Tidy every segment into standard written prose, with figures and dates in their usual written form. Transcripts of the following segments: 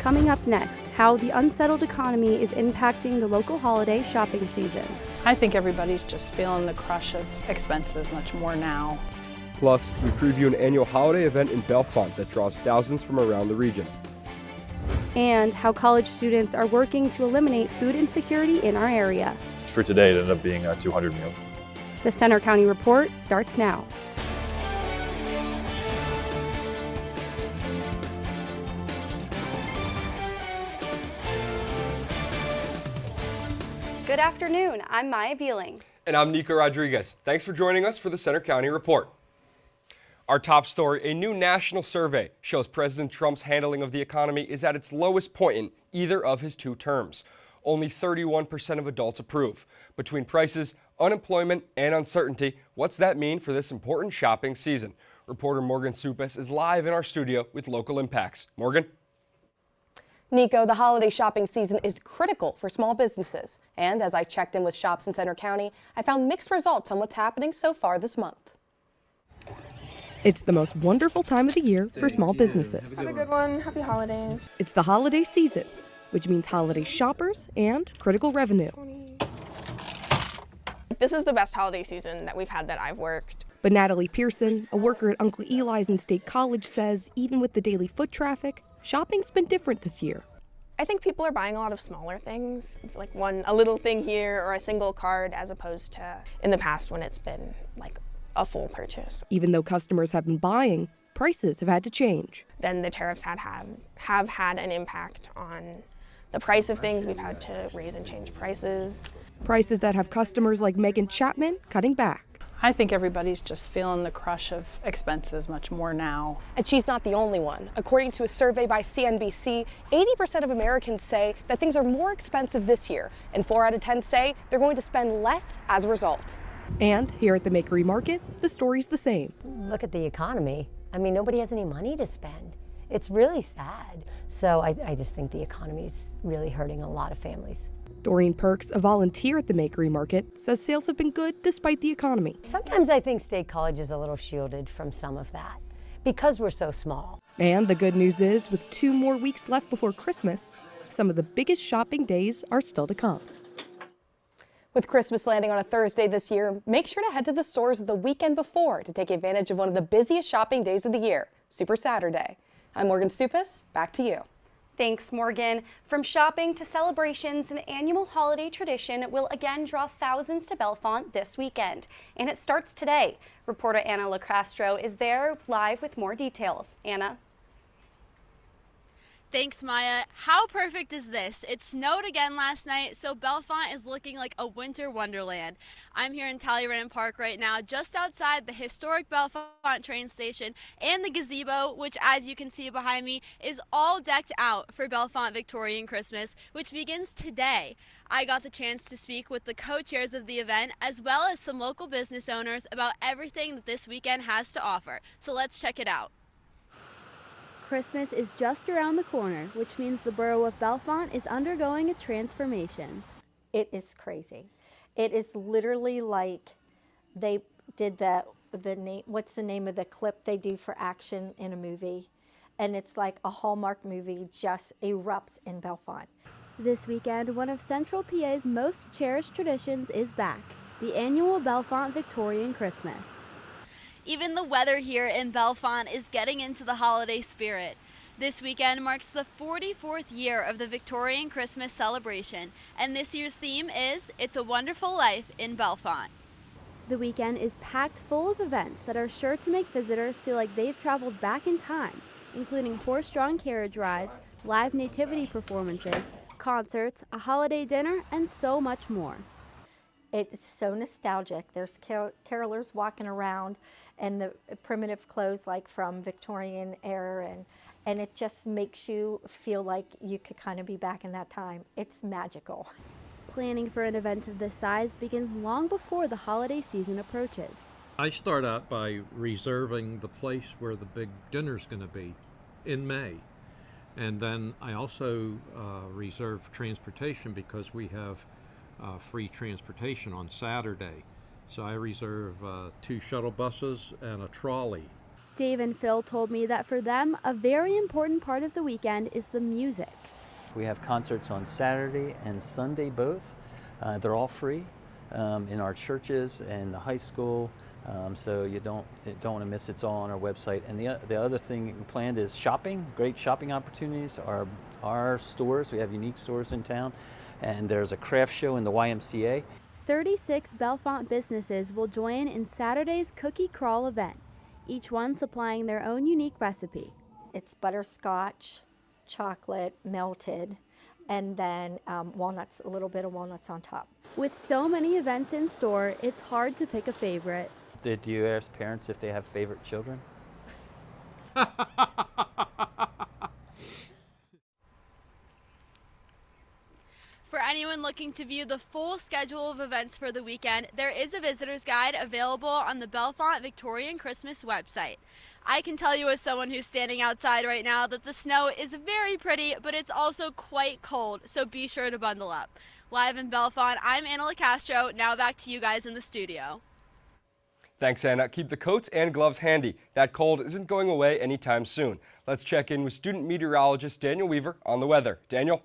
Coming up next, how the unsettled economy is impacting the local holiday shopping season. I think everybody's just feeling the crush of expenses much more now. Plus, we preview an annual holiday event in Bellefonte that draws thousands from around the region. And how college students are working to eliminate food insecurity in our area. For today, it ended up being 200 meals. The Center County Report starts now. Good afternoon, I'm Maya Beeling. And I'm Nico Rodriguez. Thanks for joining us for the Center County Report. Our top story, a new national survey shows President Trump's handling of the economy is at its lowest point in either of his two terms. Only 31% of adults approve. Between prices, unemployment, and uncertainty, what's that mean for this important shopping season? Reporter Morgan Supes is live in our studio with local impacts. Morgan? Nico, the holiday shopping season is critical for small businesses. And as I checked in with shops in Center County, I found mixed results on what's happening so far this month. It's the most wonderful time of the year for small businesses. Have a good one. Happy holidays. It's the holiday season, which means holiday shoppers and critical revenue. This is the best holiday season that we've had that I've worked. But Natalie Pearson, a worker at Uncle Eli's in State College, says even with the daily foot traffic, shopping's been different this year. I think people are buying a lot of smaller things. It's like a little thing here or a single card, as opposed to in the past when it's been like a full purchase. Even though customers have been buying, prices have had to change. Then the tariffs have had an impact on the price of things. We've had to raise and change prices. Prices that have customers like Megan Chapman cutting back. I think everybody's just feeling the crush of expenses much more now. And she's not the only one. According to a survey by CNBC, 80% of Americans say that things are more expensive this year, and 4 out of 10 say they're going to spend less as a result. And here at the Makery Market, the story's the same. Look at the economy. I mean, nobody has any money to spend. It's really sad. So I just think the economy's really hurting a lot of families. Doreen Perks, a volunteer at the Makery Market, says sales have been good despite the economy. Sometimes I think State College is a little shielded from some of that because we're so small. And the good news is, with 2 more weeks left before Christmas, some of the biggest shopping days are still to come. With Christmas landing on a Thursday this year, make sure to head to the stores the weekend before to take advantage of one of the busiest shopping days of the year, Super Saturday. I'm Morgan Supes, back to you. Thanks, Morgan. From shopping to celebrations, an annual holiday tradition will again draw thousands to Bellefonte this weekend. And it starts today. Reporter Anna LaCastro is there live with more details. Anna? Thanks, Maya. How perfect is this? It snowed again last night, so Bellefonte is looking like a winter wonderland. I'm here in Talleyrand Park right now, just outside the historic Bellefonte train station and the gazebo, which, as you can see behind me, is all decked out for Bellefonte Victorian Christmas, which begins today. I got the chance to speak with the co-chairs of the event, as well as some local business owners about everything that this weekend has to offer. So let's check it out. Christmas is just around the corner, which means the borough of Bellefonte is undergoing a transformation. It is crazy. It is literally like they did what's the name of the clip they do for action in a movie? And it's like a Hallmark movie just erupts in Bellefonte. This weekend, one of Central PA's most cherished traditions is back, the annual Bellefonte Victorian Christmas. Even the weather here in Bellefonte is getting into the holiday spirit. This weekend marks the 44th year of the Victorian Christmas celebration, and this year's theme is It's a Wonderful Life in Bellefonte. The weekend is packed full of events that are sure to make visitors feel like they've traveled back in time, including horse-drawn carriage rides, live nativity performances, concerts, a holiday dinner, and so much more. It's so nostalgic. There's carolers walking around and the primitive clothes like from Victorian era, and it just makes you feel like you could kind of be back in that time. It's magical. Planning for an event of this size begins long before the holiday season approaches. I start out by reserving the place where the big dinner's going to be in May. And then I also reserve transportation because we have free transportation on Saturday. So I reserve 2 shuttle buses and a trolley. Dave and Phil told me that for them, a very important part of the weekend is the music. We have concerts on Saturday and Sunday both. They're all free in our churches and the high school, so you don't want to miss. It's all on our website. And the other thing planned is shopping. Great shopping opportunities. Our stores, we have unique stores in town, and there's a craft show in the YMCA. 36 Bellefonte businesses will join in Saturday's Cookie Crawl event, each one supplying their own unique recipe. It's butterscotch, chocolate, melted, and then walnuts, a little bit of walnuts on top. With so many events in store, it's hard to pick a favorite. Do you ask parents if they have favorite children? For anyone looking to view the full schedule of events for the weekend, there is a visitor's guide available on the Bellefonte Victorian Christmas website. I can tell you as someone who's standing outside right now that the snow is very pretty, but it's also quite cold, so be sure to bundle up. Live in Bellefonte, I'm Anna LaCastro. Now back to you guys in the studio. Thanks, Anna. Keep the coats and gloves handy. That cold isn't going away anytime soon. Let's check in with student meteorologist Daniel Weaver on the weather. Daniel?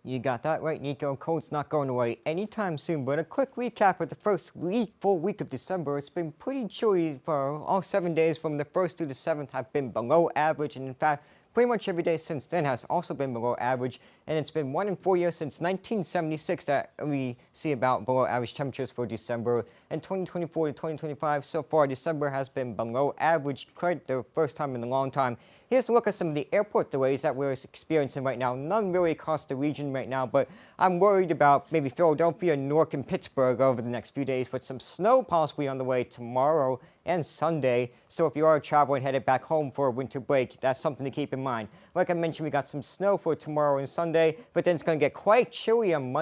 You got that right, Nico. Cold's not going away anytime soon, but a quick recap of the first full week of December. It's been pretty chilly for all 7 days from the 1st to the 7th have been below average, and in fact, pretty much every day since then has also been below average, and it's been 1 in 4 years since 1976 that we see about below average temperatures for December. And 2024 to 2025, so far December has been below average, quite the first time in a long time. Here's a look at some of the airport delays that we're experiencing right now. None really across the region right now, but I'm worried about maybe Philadelphia, Newark, and Pittsburgh over the next few days, with some snow possibly on the way tomorrow and Sunday. So if you are traveling headed back home for a winter break, that's something to keep in mind. Like I mentioned, we got some snow for tomorrow and Sunday, but then it's going to get quite chilly on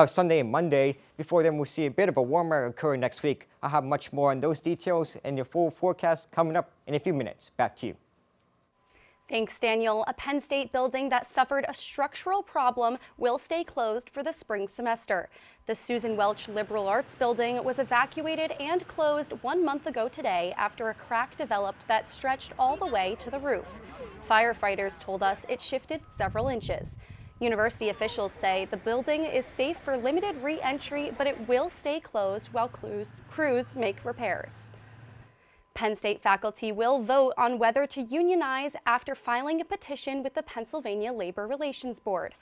Sunday and Monday. Before then, we'll see a bit of a warmer occur next week. I'll have much more on those details and your full forecast coming up in a few minutes. Back to you. Thanks, Daniel. A Penn State building that suffered a structural problem will stay closed for the spring semester. The Susan Welch Liberal Arts Building was evacuated and closed 1 month ago today after a crack developed that stretched all the way to the roof. Firefighters told us it shifted several inches. University officials say the building is safe for limited re-entry, but it will stay closed while crews make repairs. Penn State faculty will vote on whether to unionize after filing a petition with the Pennsylvania Labor Relations Board.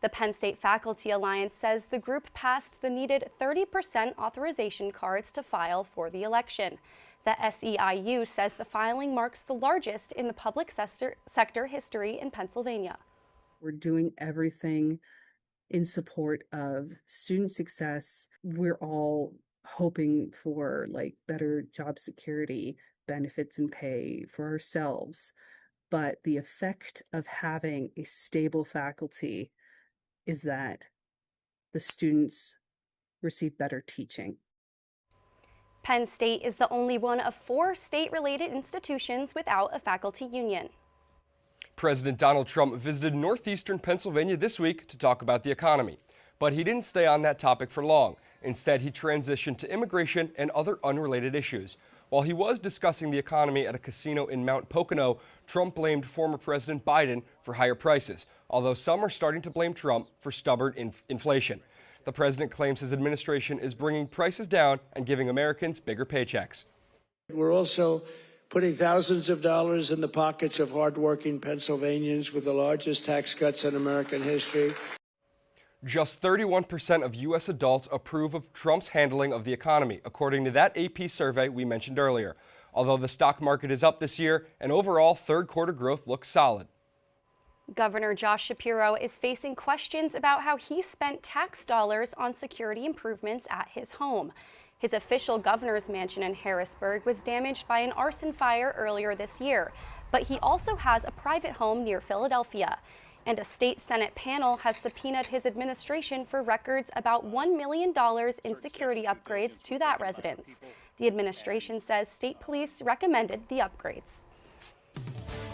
The Penn State Faculty Alliance says the group passed the needed 30% authorization cards to file for the election. The SEIU says the filing marks the largest in the public sector history in Pennsylvania. We're doing everything in support of student success. We're all hoping for better job security, benefits and pay for ourselves. But the effect of having a stable faculty is that the students receive better teaching. Penn State is the only one of 4 state-related institutions without a faculty union. President Donald Trump visited northeastern Pennsylvania this week to talk about the economy. But he didn't stay on that topic for long. Instead, he transitioned to immigration and other unrelated issues. While he was discussing the economy at a casino in Mount Pocono, Trump blamed former President Biden for higher prices, although some are starting to blame Trump for stubborn inflation. The president claims his administration is bringing prices down and giving Americans bigger paychecks. We're also putting thousands of dollars in the pockets of hardworking Pennsylvanians with the largest tax cuts in American history. Just 31% of U.S. adults approve of Trump's handling of the economy, according to that AP survey we mentioned earlier. Although the stock market is up this year, and overall third quarter growth looks solid. Governor Josh Shapiro is facing questions about how he spent tax dollars on security improvements at his home. His official governor's mansion in Harrisburg was damaged by an arson fire earlier this year, but he also has a private home near Philadelphia. And a state Senate panel has subpoenaed his administration for records about $1 million in security upgrades to that residence. The administration says state police recommended the upgrades.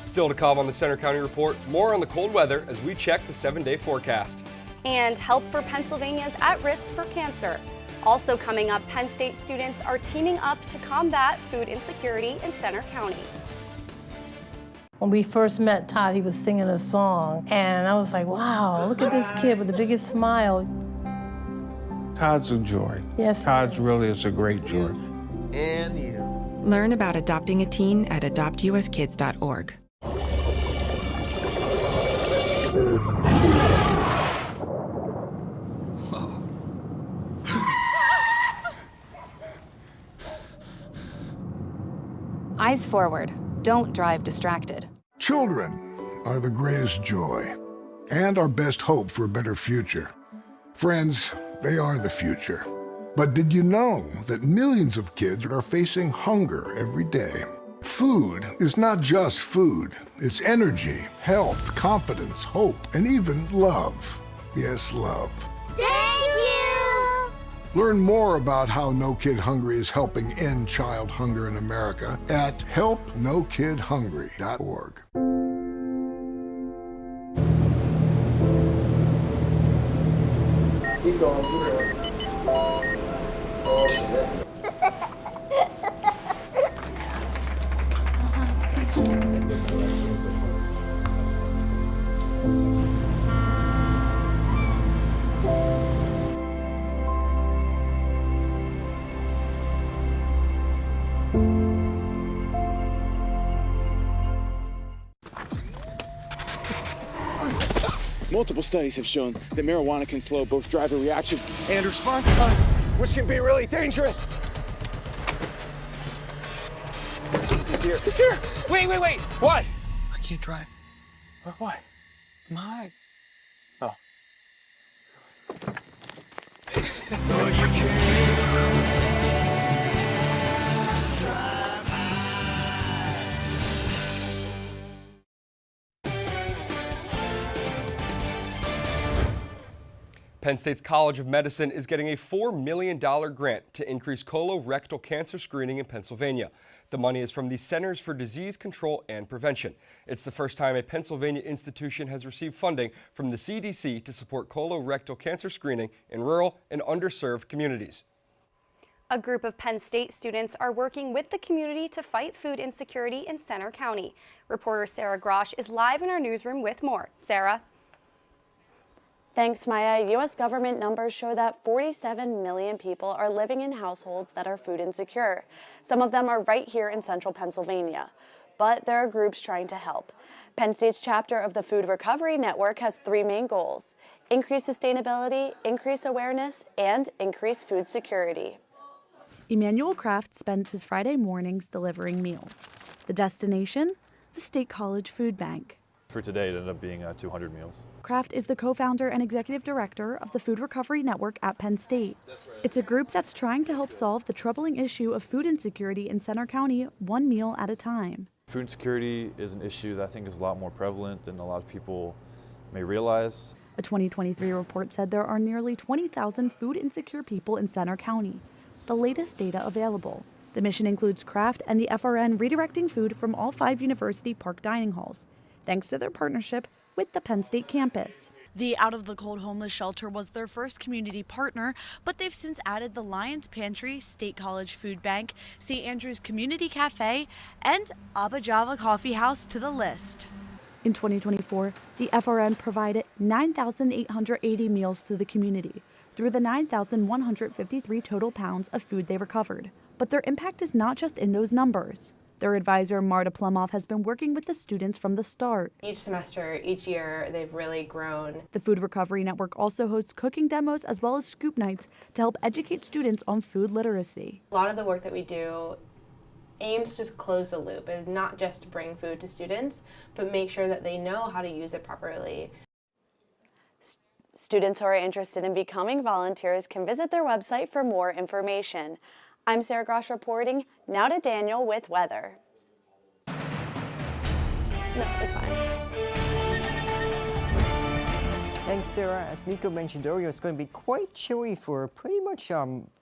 Still to come on the Center County Report, more on the cold weather as we check the 7-day forecast. And help for Pennsylvania's at risk for cancer. Also coming up, Penn State students are teaming up to combat food insecurity in Center County. When we first met Todd, he was singing a song, and I was like, wow, look at this kid with the biggest smile. Todd's a joy. Yes. Todd's really is a great joy. And you. Learn about adopting a teen at adoptuskids.org. Eyes forward. Don't drive distracted. Children are the greatest joy and our best hope for a better future. Friends, they are the future. But did you know that millions of kids are facing hunger every day? Food is not just food. It's energy, health, confidence, hope, and even love. Yes, love. Thank you! Learn more about how No Kid Hungry is helping end child hunger in America at helpnokidhungry.org. Keep going, keep going. Multiple studies have shown that marijuana can slow both driver reaction and response time, which can be really dangerous. He's here. He's here. Wait. What? I can't drive. Why? My. Oh. Penn State's College of Medicine is getting a $4 million grant to increase colorectal cancer screening in Pennsylvania. The money is from the Centers for Disease Control and Prevention. It's the first time a Pennsylvania institution has received funding from the CDC to support colorectal cancer screening in rural and underserved communities. A group of Penn State students are working with the community to fight food insecurity in Center County. Reporter Sarah Grosh is live in our newsroom with more. Sarah? Thanks, Maya. U.S. government numbers show that 47 million people are living in households that are food insecure. Some of them are right here in central Pennsylvania. But there are groups trying to help. Penn State's chapter of the Food Recovery Network has three main goals: increase sustainability, increase awareness, and increase food security. Emmanuel Kraft spends his Friday mornings delivering meals. The destination? The State College Food Bank. For today, it ended up being 200 meals. Kraft is the co-founder and executive director of the Food Recovery Network at Penn State. It's a group that's trying to help solve the troubling issue of food insecurity in Center County, one meal at a time. Food insecurity is an issue that I think is a lot more prevalent than a lot of people may realize. A 2023 report said there are nearly 20,000 food insecure people in Center County, the latest data available. The mission includes Kraft and the FRN redirecting food from all 5 University Park dining halls, thanks to their partnership with the Penn State campus. The Out of the Cold Homeless Shelter was their first community partner, but they've since added the Lions Pantry, State College Food Bank, St. Andrews Community Cafe, and Abba Java Coffee House to the list. In 2024, the FRN provided 9,880 meals to the community through the 9,153 total pounds of food they recovered. But their impact is not just in those numbers. Their advisor, Marta Plumoff, has been working with the students from the start. Each semester, each year, they've really grown. The Food Recovery Network also hosts cooking demos as well as scoop nights to help educate students on food literacy. A lot of the work that we do aims to close the loop, is not just to bring food to students, but make sure that they know how to use it properly. Students who are interested in becoming volunteers can visit their website for more information. I'm Sarah Grosh reporting. Now to Daniel with weather. No, it's fine. Thanks, Sarah. As Nico mentioned earlier, it's going to be quite chilly for pretty much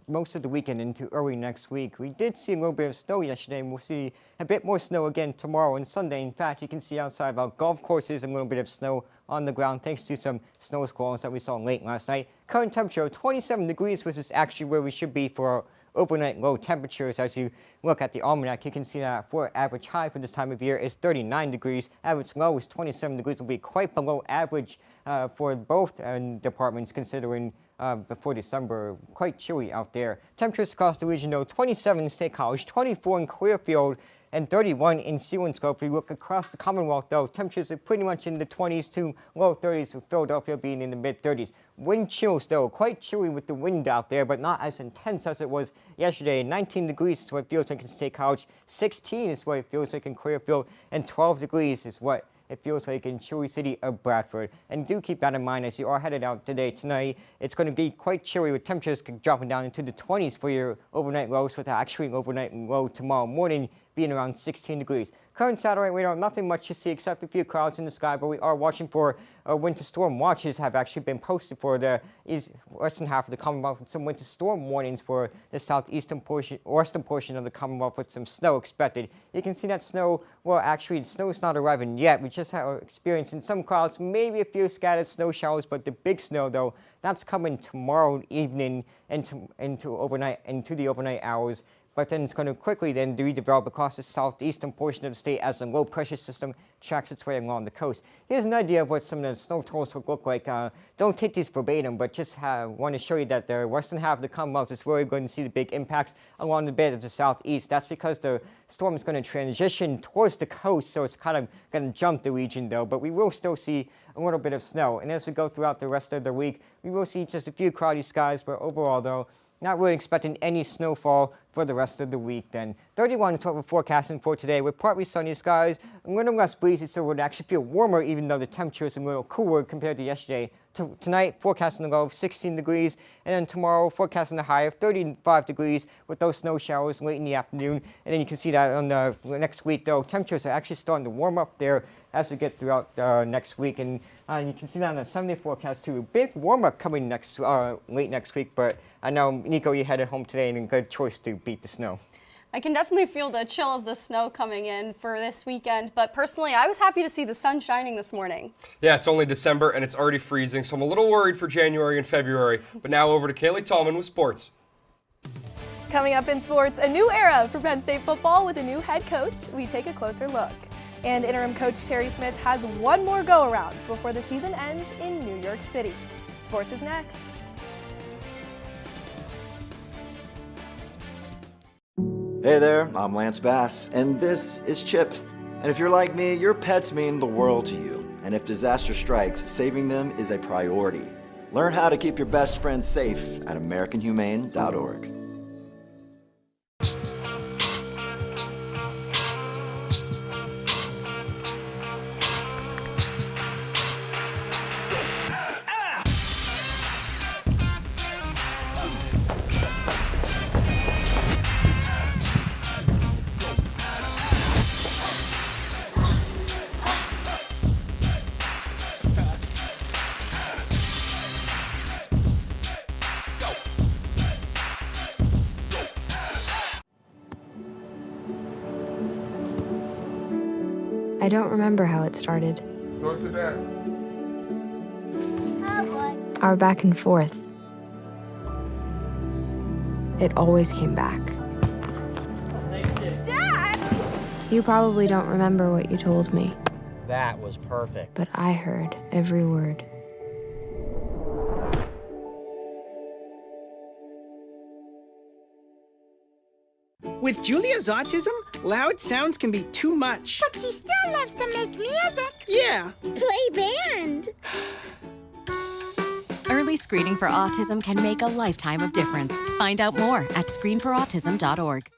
most of the weekend into early next week. We did see a little bit of snow yesterday, and we'll see a bit more snow again tomorrow and Sunday. In fact, you can see outside of our golf courses a little bit of snow on the ground thanks to some snow squalls that we saw late last night. Current temperature of 27 degrees, which is actually where we should be for overnight low temperatures. As you look at the almanac, you can see that for average high for this time of year is 39 degrees. Average low is 27 degrees. Will be quite below average for both departments, considering before December, quite chilly out there. Temperatures across the region, though, 27 in State College, 24 in Clearfield, and 31 in Selinsgrove. If you look across the Commonwealth, though, temperatures are pretty much in the 20s to low 30s, with Philadelphia being in the mid-30s. Wind chills, though, quite chilly with the wind out there, but not as intense as it was yesterday. 19 degrees is what it feels like in State College, 16 is what it feels like in Clearfield, and 12 degrees is what it feels like in chilly city of Bradford. And do keep that in mind as you are headed out tonight. It's going to be quite chilly with temperatures dropping down into the 20s for your overnight lows, with actually an overnight low tomorrow morning being around 16 degrees. Current satellite radar, nothing much to see except a few clouds in the sky, but we are watching for winter storm watches have actually been posted for the western half of the Commonwealth, and some winter storm warnings for the western portion of the Commonwealth, with some snow expected. You can see that snow, well, actually, the snow is not arriving yet. We just are experiencing some clouds, maybe a few scattered snow showers, but the big snow, though, that's coming tomorrow evening into the overnight hours. But then it's going to quickly then redevelop across the southeastern portion of the state as a low pressure system tracks its way along the coast. Here's an idea of what some of the snow totals will look like. Don't take these verbatim, but just want to show you that the western half of the Commonwealth is really going to see the big impacts along the bed of the southeast. That's because the storm is going to transition towards the coast, so it's kind of going to jump the region, though. But we will still see a little bit of snow. And as we go throughout the rest of the week, we will see just a few cloudy skies, but overall, though, not really expecting any snowfall for the rest of the week then. 31 is what we're forecasting for today, with partly sunny skies, a little less breezy, so it would actually feel warmer even though the temperature is a little cooler compared to yesterday. Tonight, forecasting a low of 16 degrees, and then tomorrow, forecasting a high of 35 degrees with those snow showers late in the afternoon. And then you can see that on the next week, though, temperatures are actually starting to warm up there as we get throughout next week. And you can see that on the 7-day forecast, too. Big warm-up coming late next week, but I know, Nico, you headed home today, and a good choice to beat the snow. I can definitely feel the chill of the snow coming in for this weekend, but personally, I was happy to see the sun shining this morning. Yeah, it's only December and it's already freezing, so I'm a little worried for January and February. But now over to Kaylee Tallman with sports. Coming up in sports, a new era for Penn State football with a new head coach. We take a closer look. And interim coach Terry Smith has one more go-around before the season ends in New York City. Sports is next. Hey there, I'm Lance Bass, and this is Chip. And if you're like me, your pets mean the world to you. And if disaster strikes, saving them is a priority. Learn how to keep your best friends safe at AmericanHumane.org. I don't remember how it started. Go to that. Our back and forth. It always came back. Dad! You probably don't remember what you told me, That was perfect. but I heard every word. With Julia's autism, loud sounds can be too much. But she still loves to make music. Yeah. Play band. Early screening for autism can make a lifetime of difference. Find out more at screenforautism.org.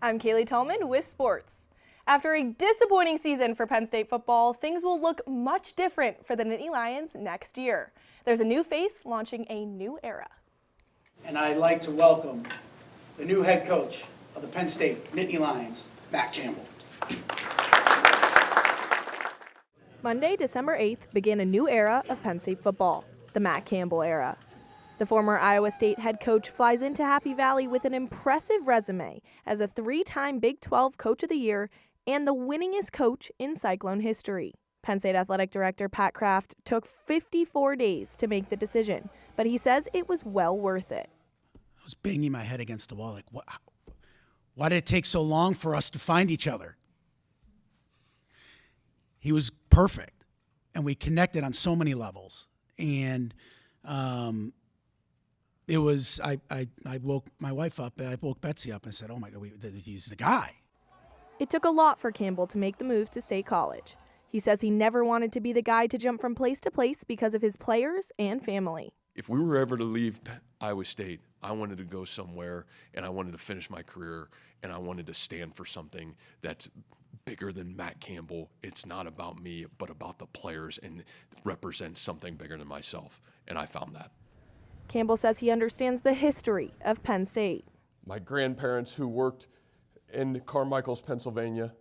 I'm Kaylee Tallman with sports. After a disappointing season for Penn State football, things will look much different for the Nittany Lions next year. There's a new face launching a new era. And I'd like to welcome the new head coach of the Penn State Nittany Lions, Matt Campbell. Monday, December 8th, began a new era of Penn State football, the Matt Campbell era. The former Iowa State head coach flies into Happy Valley with an impressive resume as a 3-time Big 12 Coach of the Year and the winningest coach in Cyclone history. Penn State Athletic Director Pat Kraft took 54 days to make the decision, but he says it was well worth it. I was banging my head against the wall, like, why did it take so long for us to find each other? He was perfect, and we connected on so many levels. And it was, I woke my wife up, I woke Betsy up and said, oh my God, he's the guy. It took a lot for Campbell to make the move to State College. He says he never wanted to be the guy to jump from place to place because of his players and family. If we were ever to leave Iowa State, I wanted to go somewhere and I wanted to finish my career and I wanted to stand for something that's bigger than Matt Campbell. It's not about me, but about the players and represents something bigger than myself. And I found that. Campbell says he understands the history of Penn State. My grandparents who worked in Carmichael's, Pennsylvania,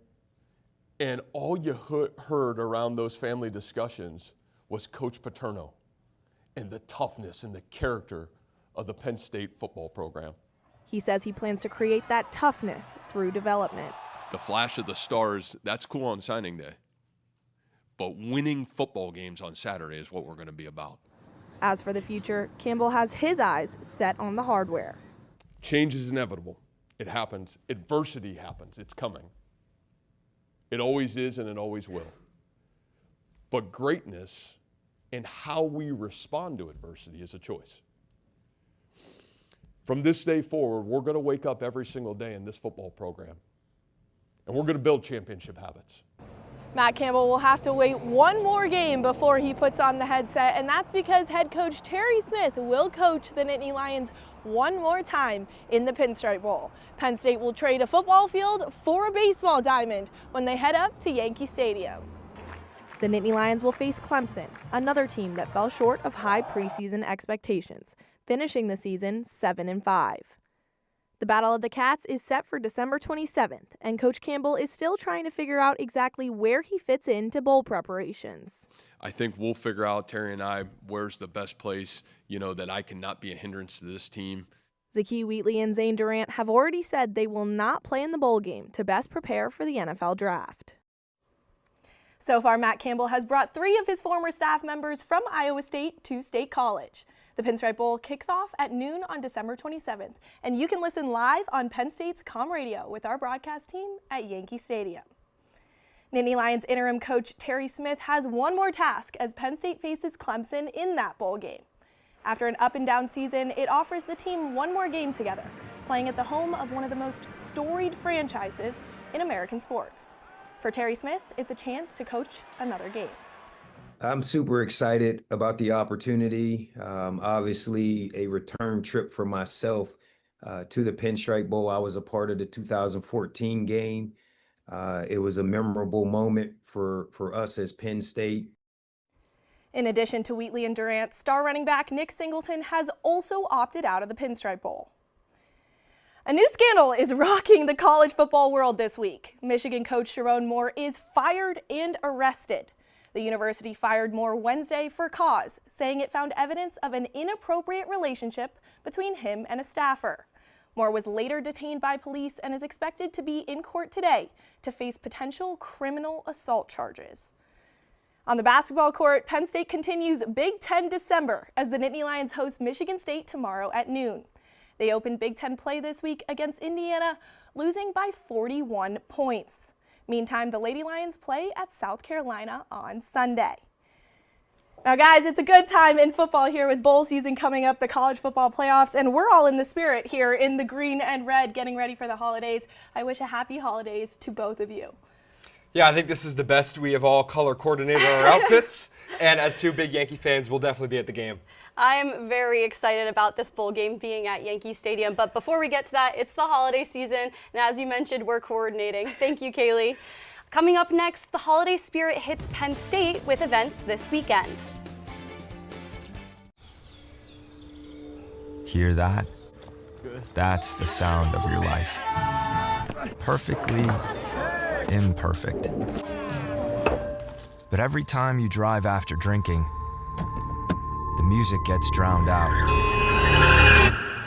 and all you heard around those family discussions was Coach Paterno and the toughness and the character of the Penn State football program. He says he plans to create that toughness through development. The flash of the stars, that's cool on signing day. But winning football games on Saturday is what we're going to be about. As for the future, Campbell has his eyes set on the hardware. Change is inevitable. It happens. Adversity happens. It's coming. It always is and it always will. But greatness and how we respond to adversity is a choice. From this day forward, we're going to wake up every single day in this football program, and we're going to build championship habits. Matt Campbell will have to wait one more game before he puts on the headset, and that's because head coach Terry Smith will coach the Nittany Lions one more time in the Pinstripe Bowl. Penn State will trade a football field for a baseball diamond when they head up to Yankee Stadium. The Nittany Lions will face Clemson, another team that fell short of high preseason expectations, finishing the season 7-5. The Battle of the Cats is set for December 27th, and Coach Campbell is still trying to figure out exactly where he fits into bowl preparations. I think we'll figure out, Terry and I, where's the best place, that I cannot be a hindrance to this team. Zakee Wheatley and Zane Durant have already said they will not play in the bowl game to best prepare for the NFL draft. So far, Matt Campbell has brought 3 of his former staff members from Iowa State to State College. The Pinstripe Bowl kicks off at noon on December 27th, and you can listen live on Penn State's Com Radio with our broadcast team at Yankee Stadium. Nittany Lions interim coach Terry Smith has one more task as Penn State faces Clemson in that bowl game. After an up-and-down season, it offers the team one more game together, playing at the home of one of the most storied franchises in American sports. For Terry Smith, it's a chance to coach another game. I'm super excited about the opportunity. Obviously, a return trip for myself to the Pinstripe Bowl. I was a part of the 2014 game. It was a memorable moment for us as Penn State. In addition to Wheatley and Durant, star running back Nick Singleton has also opted out of the Pinstripe Bowl. A new scandal is rocking the college football world this week. Michigan coach Sharon Moore is fired and arrested. The university fired Moore Wednesday for cause, saying it found evidence of an inappropriate relationship between him and a staffer. Moore was later detained by police and is expected to be in court today to face potential criminal assault charges. On the basketball court, Penn State continues Big Ten December as the Nittany Lions host Michigan State tomorrow at noon. They opened Big Ten play this week against Indiana, losing by 41 points. Meantime, the Lady Lions play at South Carolina on Sunday. Now, guys, it's a good time in football here with bowl season coming up, the college football playoffs, and we're all in the spirit here in the green and red getting ready for the holidays. I wish a happy holidays to both of you. Yeah, I think this is the best we have all color coordinated our outfits, and as 2 big Yankee fans, we'll definitely be at the game. I am very excited about this bowl game being at Yankee Stadium. But before we get to that, it's the holiday season. And as you mentioned, we're coordinating. Thank you, Kaylee. Coming up next, the holiday spirit hits Penn State with events this weekend. Hear that? That's the sound of your life. Perfectly imperfect. But every time you drive after drinking, the music gets drowned out.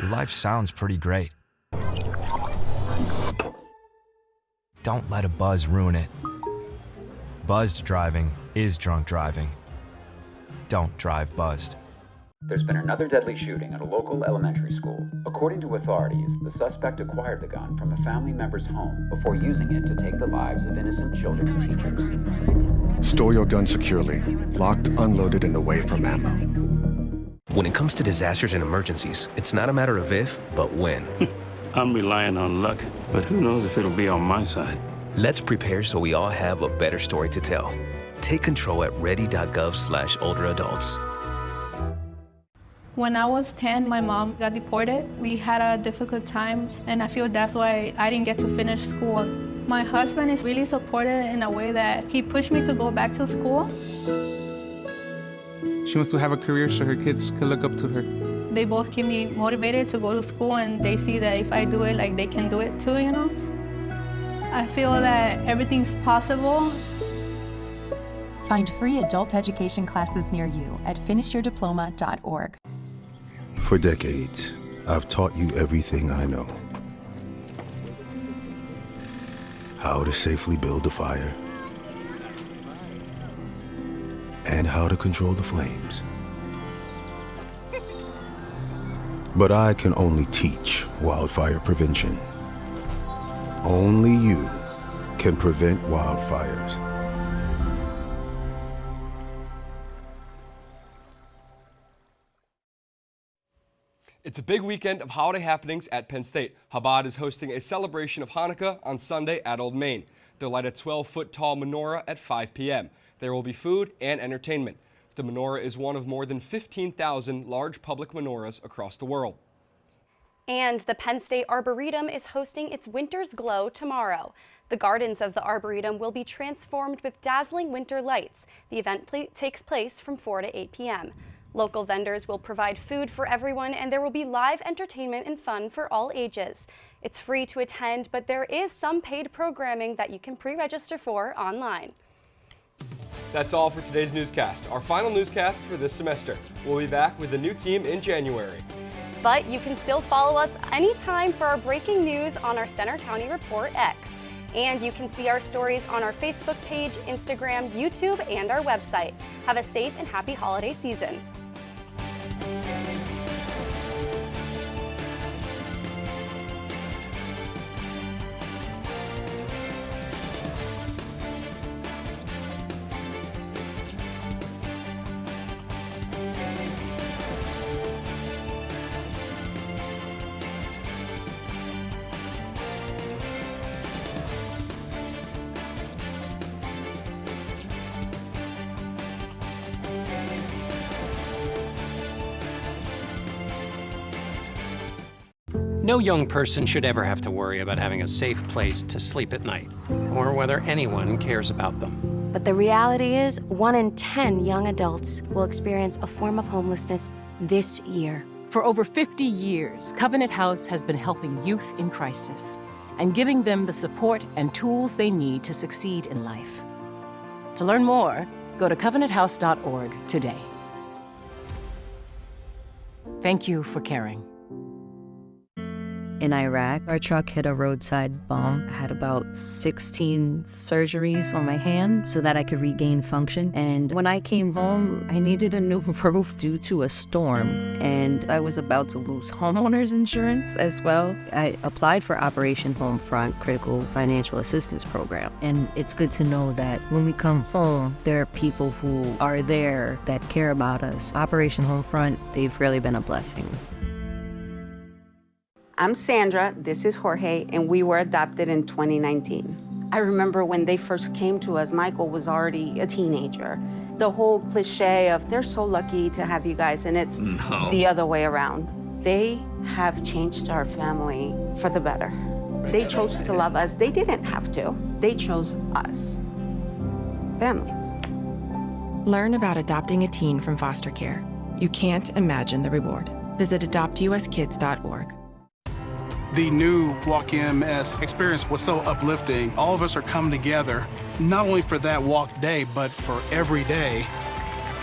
Your life sounds pretty great. Don't let a buzz ruin it. Buzzed driving is drunk driving. Don't drive buzzed. There's been another deadly shooting at a local elementary school. According to authorities, the suspect acquired the gun from a family member's home before using it to take the lives of innocent children and teachers. Store your gun securely, locked, unloaded, and away from ammo. When it comes to disasters and emergencies, it's not a matter of if, but when. I'm relying on luck, but who knows if it'll be on my side. Let's prepare so we all have a better story to tell. Take control at ready.gov/olderadults. When I was 10, my mom got deported. We had a difficult time, and I feel that's why I didn't get to finish school. My husband is really supportive in a way that he pushed me to go back to school. She wants to have a career so her kids can look up to her. They both keep me motivated to go to school, and they see that if I do it, like, they can do it too, you know? I feel that everything's possible. Find free adult education classes near you at finishyourdiploma.org. For decades, I've taught you everything I know. How to safely build a fire, and how to control the flames. But I can only teach wildfire prevention. Only you can prevent wildfires. It's a big weekend of holiday happenings at Penn State. Chabad is hosting a celebration of Hanukkah on Sunday at Old Main. They'll light a 12-foot-tall menorah at 5 p.m. There will be food and entertainment. The menorah is one of more than 15,000 large public menorahs across the world. And the Penn State Arboretum is hosting its Winter's Glow tomorrow. The gardens of the Arboretum will be transformed with dazzling winter lights. The event takes place from 4 to 8 p.m. Local vendors will provide food for everyone, and there will be live entertainment and fun for all ages. It's free to attend, but there is some paid programming that you can pre-register for online. That's all for today's newscast, our final newscast for this semester. We'll be back with a new team in January. But you can still follow us anytime for our breaking news on our Center County Report X. And you can see our stories on our Facebook page, Instagram, YouTube, and our website. Have a safe and happy holiday season. No young person should ever have to worry about having a safe place to sleep at night, or whether anyone cares about them. But the reality is, 1 in 10 young adults will experience a form of homelessness this year. For over 50 years, Covenant House has been helping youth in crisis and giving them the support and tools they need to succeed in life. To learn more, go to covenanthouse.org today. Thank you for caring. In Iraq, our truck hit a roadside bomb. I had about 16 surgeries on my hand so that I could regain function. And when I came home, I needed a new roof due to a storm. And I was about to lose homeowners insurance as well. I applied for Operation Homefront Critical Financial Assistance Program. And it's good to know that when we come home, there are people who are there that care about us. Operation Homefront, they've really been a blessing. I'm Sandra, this is Jorge, and we were adopted in 2019. I remember when they first came to us, Michael was already a teenager, The whole cliche of they're so lucky to have you guys, and it's the other way around. They have changed our family for the better. They chose to love us. They didn't have to. They chose us. Family. Learn about adopting a teen from foster care. You can't imagine the reward. Visit adoptuskids.org. The new Walk MS experience was so uplifting. All of us are coming together, not only for that walk day, but for every day.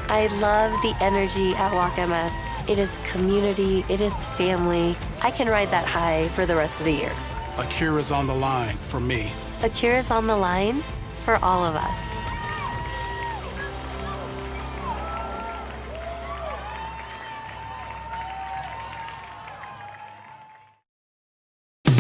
I love the energy at Walk MS. It is community, it is family. I can ride that high for the rest of the year. A cure is on the line for me. A cure is on the line for all of us.